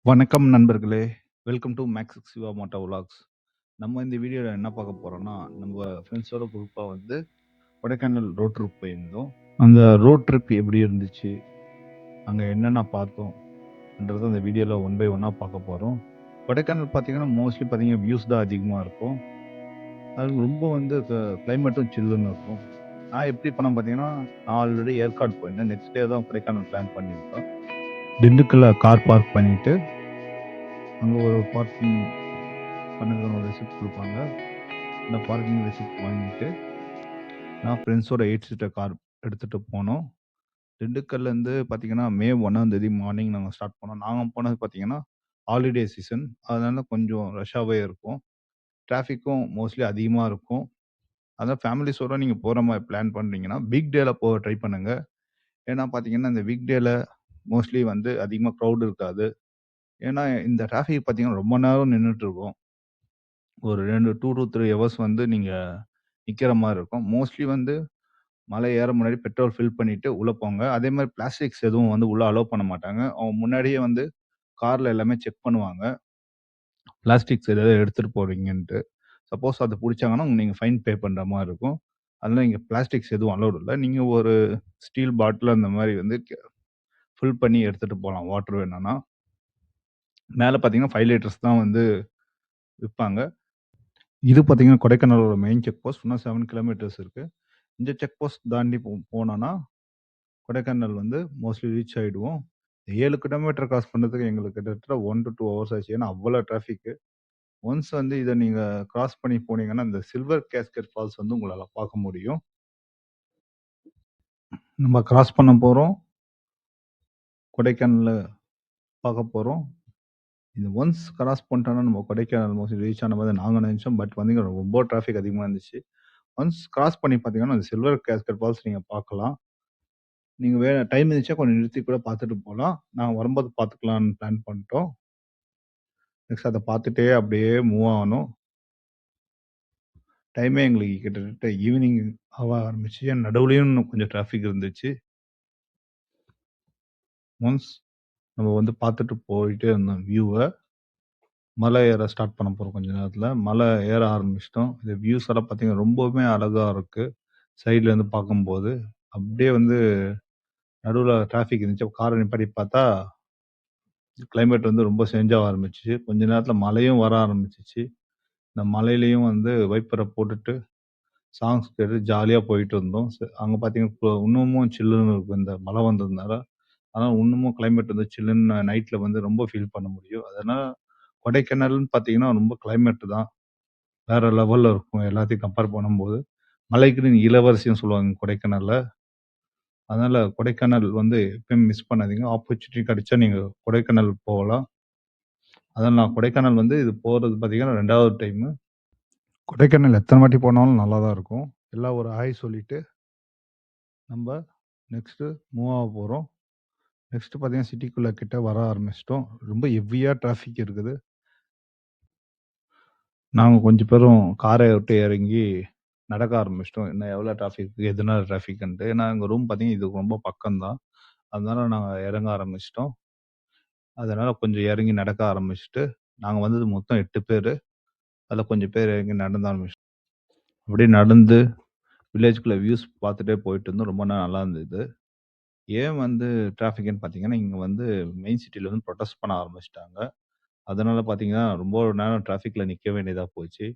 வணக்கம் நண்பர்களே! Welcome to Max Siva moto vlogs. நம்ம இந்த வீடியோல என்ன பார்க்க போறோம்னா, நம்ம ஃப்ரெண்ட்ஸோட குரூப்பா வந்து கொடைக்கானல் ரோட் ட்ரிப் போயிருந்தோம். அந்த ரோட் ட்ரிப் எப்படி இருந்துச்சு? அங்க என்னென்ன பார்த்தோம்ன்றத அந்த வீடியோல ஒன் பை ஒன்னா பார்க்க போறோம். கொடைக்கானல் பார்த்தீங்கன்னா, மோஸ்ட்லி பார்த்தீங்கன்னா வியூஸ் தான் அதிகமா இருக்கும். அது ரொம்ப வந்து கிளைமேட்டும் சில்லுன்னு இருக்கும். நான் எப்படி பண்ணேன் பார்த்தீங்கன்னா, நான் ஆல்ரெடி ஏற்காடு போயிருந்தேன். நெக்ஸ்ட் டே தான் கொடைக்கானல் பிளான் பண்ணியிருந்தோம். திண்டுக்கல்ல கார் பார்க் பண்ணிட்டு, அங்க ஒரு பார்க்கிங் பண்ணதுக்கான ரெசிப்ட் குடுப்பாங்க. அந்த பார்க்கிங் ரெசிப்ட் வாங்கிட்டு, நான் ஃப்ரெண்ட்ஸோட 8 சீட்டர் கார் எடுத்துட்டு போனோம். திண்டுக்கல்லேருந்து பார்த்தீங்கன்னா, மே 1ஆம் தேதி மார்னிங் நாங்க ஸ்டார்ட் பண்ணோம். நாங்க போனது பார்த்தீங்கன்னா, ஹாலிடே சீசன். அதனால கொஞ்சம் ரஷ்ஷாவே இருக்கும். டிராஃபிக்கும் மோஸ்ட்லி அதிகமா இருக்கும். அதான் ஃபேமிலிஸோட நீங்க போற மாரி பிளான் பண்றீங்கன்னா, வீக் டேல போக ட்ரை பண்ணுங்க. ஏன்னா பார்த்தீங்கன்னா, இந்த வீக் டேல மோஸ்ட்லி வந்து அதிகமா க்ரவுட் இருக்காது. ஏன்னா, இந்த டிராஃபிக் பார்த்தீங்கன்னா, ரொம்ப நேரம் நின்னுட்டு இருக்கும். ஒரு 2 டூ 3 ஹவர்ஸ் வந்து நீங்க நிக்கிற மாரி இருக்கும். மோஸ்ட்லி வந்து மலை ஏற முன்னாடி பெட்ரோல் ஃபில் பண்ணிட்டு உள்ள போங்க. அதே மாரி பிளாஸ்டிக்ஸ் எதுவும் வந்து உள்ள அலோவ் பண்ண மாட்டாங்க. அவங்க முன்னாடியே வந்து கார்ல எல்லாமே செக் பண்ணுவாங்க. பிளாஸ்டிக்ஸ் ஏதாவது எடுத்துட்டு போறீங்கன்ட்டு. சப்போஸ் அத புடிச்சாங்கன்னா, நீங்க ஃபைன் பே பண்ற மாரி இருக்கும். அதனால இங்க பிளாஸ்டிக்ஸ் எதுவும் அலோவ்ட் இல்ல. நீங்க ஒரு ஸ்டீல் பாட்டில் அந்த மாரி வந்து ஃபில் பண்ணி எடுத்துட்டு போலாம். வாட்டர் வேணும்னா. மேல பார்த்தீங்கன்னா 5 லிட்டர்ஸ் தான் வந்து விப்பாங்க. இது பார்த்தீங்கன்னா, கொடைக்கானலோட மெயின் செக் போஸ்ட். இன்னும் 7 கிலோமீட்டர்ஸ் இருக்கு. இந்த செக் போஸ்ட் தாண்டி போனோம்னா கொடைக்கானல் வந்து மோஸ்ட்லி ரீச் ஆயிடுவோம். 7 கிலோமீட்டர் கிராஸ் பண்றதுக்கு எங்களுக்கு கிட்டத்தட்ட 1 டூ 2 ஹவர்ஸ் ஆச்சு. ஏன்னா அவ்வளோ டிராஃபிக்கு. ஒன்ஸ் வந்து இத நீங்க கிராஸ் பண்ணி போனீங்கன்னா, இந்த சில்வர் கேஸ்கட் ஃபால்ஸ் வந்து உங்களால பார்க்க முடியும். நம்ம கிராஸ் பண்ண போறோம். கொடைக்கானல பார்க்க போறோம். இது ஒன்ஸ் கிராஸ் பண்ணிட்டோம்னா நம்ம கொடைக்கானல் மோஸ்ட்லி ரீச் ஆன மாரி நாங்க நெனச்சோம். பட் வந்து இங்க ரொம்ப டிராஃபிக் அதிகமா இருந்துச்சு. ஒன்ஸ் கிராஸ் பண்ணி பார்த்தீங்கன்னா, அந்த சில்வர் கேஸ்கட் ஃபால்ஸ் நீங்க பார்க்கலாம். நீங்க டைம் இருந்துச்சுன்னா கொஞ்சம் நிறுத்தி கூட பார்த்துட்டு போலாம். நாங்க வரும்போது பார்த்துக்கலாம்னு பிளான் பண்ணிட்டோம். நெக்ஸ்ட் அத பார்த்துட்டே அப்படியே மூவ் ஆனோம். டைமே எங்களுக்கு கிட்டத்தட்ட ஈவினிங் ஆக ஆரம்பிச்சு. நடுவுலயும் இன்னும் கொஞ்சம் டிராஃபிக் இருந்துச்சு. ஒன்ஸ் நம்ம வந்து பார்த்துட்டு போயிட்டே இருந்தோம் வியூவ. மலை ஏற ஸ்டார்ட் பண்ண போறோம் கொஞ்ச நேரத்துல. மலை ஏற ஆரம்பிச்சுட்டோம். இந்த வியூஸ் எல்லாம் பார்த்தீங்கன்னா, ரொம்பவுமே அழகா இருக்கு. சைட்ல இருந்து பார்க்கும்போது. அப்படியே வந்து நடுவுல டிராஃபிக் இருந்துச்சு. கார நிப்பாட்டி பார்த்தா, கிளைமேட் வந்து ரொம்ப சேஞ்ச் ஆக ஆரம்பிச்சுச்சு. கொஞ்ச நேரத்துல மழையும் வர ஆரம்பிச்சுச்சு. இந்த மழையிலயும் வந்து வைப்பர போட்டுட்டு சாங்ஸ் கேட்டு ஜாலியா போயிட்டு இருந்தோம். அங்க பார்த்தீங்கன்னா, இன்னமும் சில்லுன்னு இருக்கும். இந்த மழை வந்ததுனால. ஆனா இன்னமும் கிளைமேட் வந்து சில்லுன்னு நைட்ல வந்து ரொம்ப ஃபீல் பண்ண முடியும். அதனால கொடைக்கானல்னு பார்த்தீங்கன்னா, ரொம்ப கிளைமேட் தான் வேற லெவல்ல இருக்கும். எல்லாத்தையும் கம்பேர் பண்ணும்போது. மலைக்கு இளவரசின்னு சொல்லுவாங்க கொடைக்கானல்ல. அதனால கொடைக்கானல் வந்து எப்பயும் மிஸ் பண்ணாதீங்க. ஆப்பர்ச்சுனிட்டி கிடைச்சா நீங்க கொடைக்கானல் போகலாம். அதனால நான் கொடைக்கானல் வந்து இது போறது பார்த்தீங்கன்னா 2வது டைமு. கொடைக்கானல் எத்தன வாட்டி போனாலும் நல்லா தான் இருக்கும். எல்லாம் ஒரு ஹாய் சொல்லிட்டு நம்ப நெக்ஸ்ட்டு மூவ் ஆக போறோம். நெக்ஸ்ட் பார்த்தீங்கன்னா, சிட்டிக்குள்ள கிட்ட வர ஆரம்பிச்சுட்டோம். ரொம்ப ஹெவியா டிராஃபிக் இருக்குது. நாங்க கொஞ்சம் பேரும் கார விட்டு இறங்கி நடக்க ஆரம்பிச்சுட்டோம். இன்னும் எவ்வளோ டிராஃபிக், எதனால டிராஃபிக்ன்ட்டு. ஏன்னா எங்க ரூம் பார்த்தீங்கன்னா, இதுக்கு ரொம்ப பக்கம் தான். அதனால நாங்க இறங்க ஆரம்பிச்சுட்டோம். அதனால கொஞ்சம் இறங்கி நடக்க ஆரம்பிச்சுட்டு, நாங்க வந்தது மொத்தம் 8 பேரு. அதுல கொஞ்சம் பேர் இறங்கி நடந்து ஆரம்பிச்சுட்டோம். அப்படியே நடந்து வில்லேஜ்க்குள்ள வியூஸ் பார்த்துட்டே போயிட்டு இருந்தோம். ரொம்ப நல்லா இருந்தது. ஏன் வந்து டிராஃபிக்ன்னு பார்த்தீங்கன்னா, இங்க வந்து மெயின் சிட்டில வந்து புரொடெஸ்ட் பண்ண ஆரம்பிச்சுட்டாங்க. அதனால பார்த்தீங்கன்னா, ரொம்ப நேரம் டிராஃபிக்ல நிக்க வேண்டியதா போச்சு.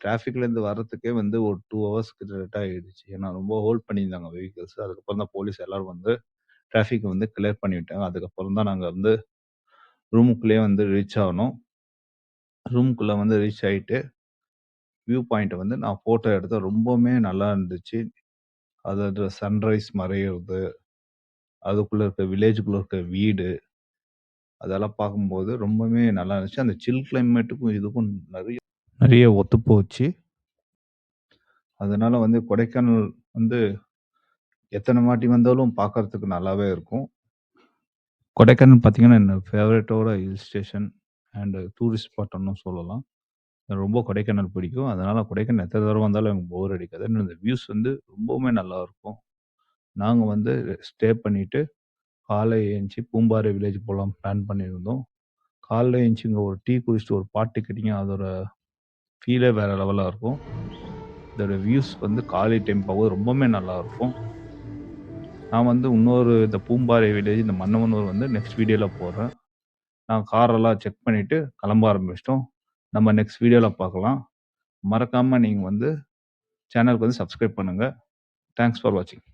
டிராஃபிக்லேருந்து வர்றதுக்கே வந்து ஒரு 2 ஹவர்ஸ் கிட்டத்தட்ட ஆயிடுச்சு. ஏன்னா ரொம்ப ஹோல்ட் பண்ணியிருந்தாங்க வெஹிக்கிள்ஸ். அதுக்கப்புறம் தான் போலீஸ் எல்லாரும் வந்து டிராஃபிக் வந்து கிளியர் பண்ணி விட்டாங்க. அதுக்கப்புறம் தான் நாங்க வந்து ரூமுக்குள்ளேயே வந்து ரீச் ஆனோம். ரூமுக்குள்ள வந்து ரீச் ஆயிட்டு, வியூ பாயிண்ட்ட வந்து நான் ஃபோட்டோ எடுத்தேன். ரொம்பவுமே நல்லா இருந்துச்சு. அதாவது சன்ரைஸ் மறையிறது, அதுக்குள்ள இருக்க வில்லேஜுக்குள்ள இருக்க வீடு, அதெல்லாம் பார்க்கும்போது ரொம்பவுமே நல்லா இருந்துச்சு. அந்த சில் கிளைமேட்டுக்கும் இதுக்கும் நெறைய நெறைய ஒத்துப்போச்சு. அதனால வந்து கொடைக்கானல் வந்து எத்தன வாட்டி வந்தாலும் பார்க்கறதுக்கு நல்லாவே இருக்கும். கொடைக்கானல் பார்த்தீங்கன்னா, என்னோட ஃபேவரைட்டோட ஹில் ஸ்டேஷன் அண்ட் டூரிஸ்ட் ஸ்பாட்டுன்னு சொல்லலாம். எனக்கு ரொம்ப கொடைக்கானல் பிடிக்கும். அதனால கொடைக்கானல் எத்தன தடவ வந்தாலும் எனக்கு போர் அடிக்காது. இன்னும் இந்த வியூஸ் வந்து ரொம்பவுமே நல்லாருக்கும். நாங்க வந்து ஸ்டே பண்ணிட்டு, காலை எந்திச்சு பூம்பாறை வில்லேஜ் போலாம்னு பிளான் பண்ணியிருந்தோம். காலைல எந்திச்சு இங்க ஒரு டீ குடிச்சிட்டு ஒரு பாட்டு கேட்டீங்கன்னா, அதோட ஃபீலே வேற லெவலா இருக்கும். இதோட வியூஸ் வந்து காலை டைம் போகும்போது ரொம்பவுமே நல்லாருக்கும். நான் வந்து இன்னொரு இந்த பூம்பாறை வில்லேஜ், இந்த மன்னவனூர் வந்து நெக்ஸ்ட் வீடியோல போடுறேன். நான் காரெல்லாம் செக் பண்ணிட்டு கிளம்ப ஆரம்பிச்சுட்டோம். நம்ம நெக்ஸ்ட் வீடியோல பார்க்கலாம். மறக்காம நீங்க வந்து சேனலுக்கு வந்து சப்ஸ்கிரைப் பண்ணுங்க. தேங்க்ஸ் ஃபார் வாட்சிங்.